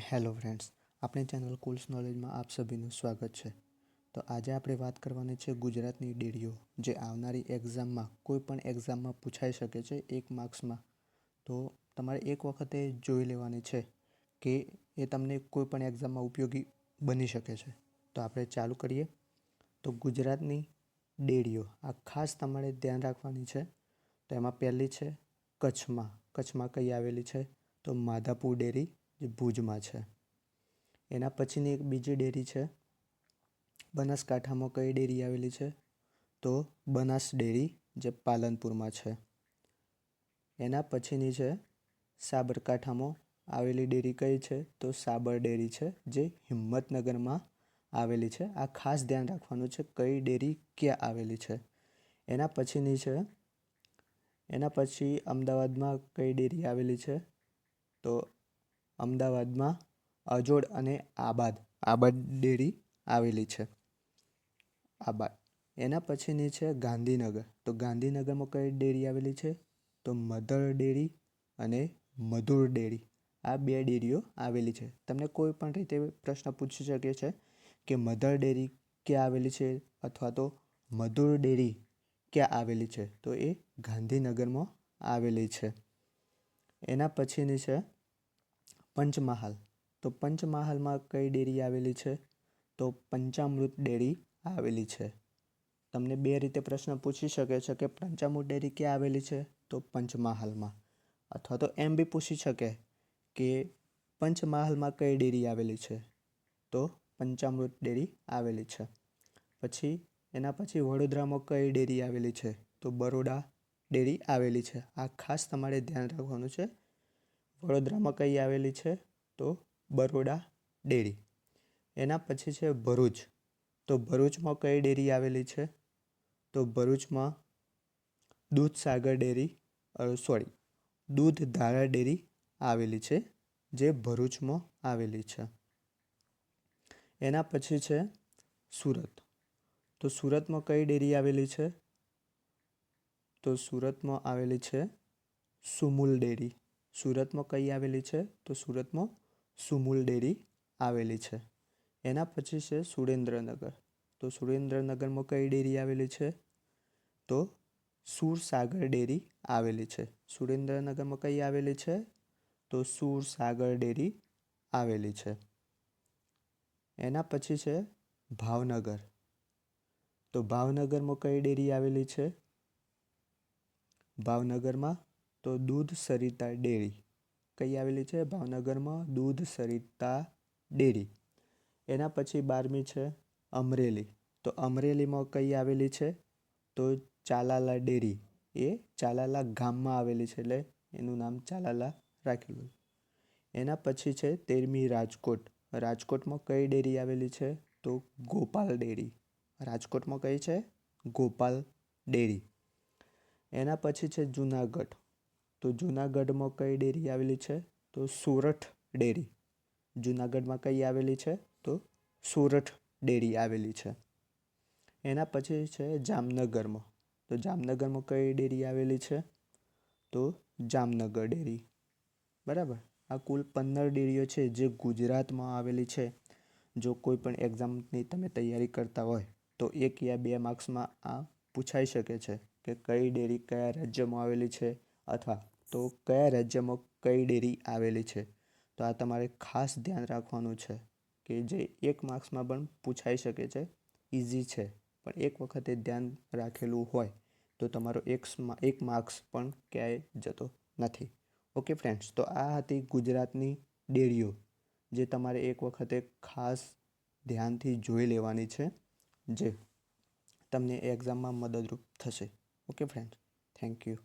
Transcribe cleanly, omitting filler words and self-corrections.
Hello friends, આપણી channel કુલ્સ નોલેજમાં આપ સભીનું સ્વાગત છે. તો આજે આપણે વાત કરવાની છે ગુજરાતની ડેરીઓ, જે આવનારી એક્ઝામમાં કોઈ પણ એક્ઝામમાં પૂછાઈ શકે છે 1 માર્ક્સમાં. તો તમારે એક વખતે જોઈ લેવાની છે કે એ તમને કોઈ પણ એક્ઝામમાં ઉપયોગી બની શકે છે. તો આપણે ચાલુ કરીએ. તો ગુજરાતની ડેરીઓ આ ખાસ તમારે ધ્યાન રાખવાની છે. તો એમાં પહેલી છે કચ્છમાં. કચ્છમાં કઈ આવેલી છે? તો માધાપુર ડેરી, જે ભુજમાં છે. એના પછીની એક બીજી ડેરી છે બનાસકાંઠામાં. કઈ ડેરી આવેલી છે? તો બનાસ ડેરી, જે પાલનપુરમાં છે. એના પછીની છે સાબરકાંઠામાં આવેલી ડેરી. કઈ છે? તો સાબર ડેરી છે, જે હિંમતનગરમાં આવેલી છે. આ ખાસ ધ્યાન રાખવાનું છે કઈ ડેરી ક્યાં આવેલી છે. એના પછી અમદાવાદમાં કઈ ડેરી આવેલી છે? તો અમદાવાદમાં અજોડ અને આબાદ ડેરી આવેલી છે. આબાદ. એના પછીની છે ગાંધીનગર. તો ગાંધીનગરમાં કઈ ડેરી આવેલી છે? તો મધર ડેરી અને મધુર ડેરી. આ 2 ડેરીઓ આવેલી છે. તમને કોઈ પણ રીતે પ્રશ્ન પૂછી શકે છે કે મધર ડેરી ક્યાં આવેલી છે અથવા તો મધુર ડેરી ક્યાં આવેલી છે? તો એ ગાંધીનગરમાં આવેલી છે. એના પછીની છે પંચમહાલ. તો પંચમહાલમાં કઈ ડેરી આવેલી છે? તો પંચામૃત ડેરી આવેલી છે. તમને 2 રીતે પ્રશ્ન પૂછી શકે છે કે પંચામૃત ડેરી ક્યાં આવેલી છે? તો પંચમહાલમાં. અથવા તો એમ બી પૂછી શકે કે પંચમહાલમાં કઈ ડેરી આવેલી છે? તો પંચામૃત ડેરી આવેલી છે. પછી એના પછી વડોદરામાં કઈ ડેરી આવેલી છે? તો બરોડા ડેરી આવેલી છે. આ ખાસ તમારે ધ્યાન રાખવાનું છે. વડોદરામાં કઈ આવેલી છે? તો બરોડા ડેરી. એના પછી છે ભરૂચ. તો ભરૂચમાં કઈ ડેરી આવેલી છે? તો ભરૂચમાં દૂધધારા ડેરી આવેલી છે, જે ભરૂચમાં આવેલી છે. એના પછી છે સુરત. તો સુરતમાં કઈ ડેરી આવેલી છે? તો સુરતમાં આવેલી છે સુમુલ ડેરી. સુરતમાં કઈ આવેલી છે? તો સુરતમાં સુમુલ ડેરી આવેલી છે. એના પછી છે સુરેન્દ્રનગર. તો સુરેન્દ્રનગરમાં કઈ ડેરી આવેલી છે? તો સુરસાગર ડેરી આવેલી છે. સુરેન્દ્રનગરમાં કઈ આવેલી છે? તો સુરસાગર ડેરી આવેલી છે. એના પછી છે ભાવનગર. તો ભાવનગરમાં કઈ ડેરી આવેલી છે? ભાવનગરમાં તો દૂધ સરિતા ડેરી. કઈ આવેલી છે ભાવનગરમાં? દૂધ સરિતા ડેરી. એના પછી 12મી છે અમરેલી. તો અમરેલીમાં કઈ આવેલી છે? તો ચાલાલા ડેરી. એ ચાલાલા ગામમાં આવેલી છે, એટલે એનું નામ ચાલાલા રાખેલું. એના પછી છે 13મી રાજકોટ. રાજકોટમાં કઈ ડેરી આવેલી છે? તો ગોપાલ ડેરી. રાજકોટમાં કઈ છે? ગોપાલ ડેરી. એના પછી છે જુનાગઢ. તો જુનાગઢમાં કઈ ડેરી આવેલી છે? તો સોરઠ ડેરી. જુનાગઢમાં કઈ આવેલી છે? તો સોરઠ ડેરી આવેલી છે. એના પછી છે જામનગરમાં. તો જામનગરમાં કઈ ડેરી આવેલી છે? તો જામનગર ડેરી. બરાબર. આ કુલ 15 ડેરીઓ છે જે ગુજરાતમાં આવેલી છે. જો કોઈ પણ એક્ઝામની તમે તૈયારી કરતા હોય તો 1 યા 2 માર્ક્સમાં આ પૂછાઈ શકે છે કે કઈ ડેરી કયા રાજ્યમાં આવેલી છે, અથવા તો કયા રાજ્યમાં કઈ ડેરી આવેલી છે. તો આ તમારે ખાસ ધ્યાન રાખવાનું છે કે જે 1 માર્ક્સમાં પણ પૂછાઈ શકે છે. ઇઝી છે, પણ એક વખતે ધ્યાન રાખેલું હોય તો તમારો 1 માર્ક્સ પણ ક્યાંય જતો નથી. ઓકે ફ્રેન્ડ્સ, તો આ હતી ગુજરાતની ડેરીઓ, જે તમારે એક વખતે ખાસ ધ્યાનથી જોઈ લેવાની છે, જે તમને એક્ઝામમાં મદદરૂપ થશે. Okay friends, thank you.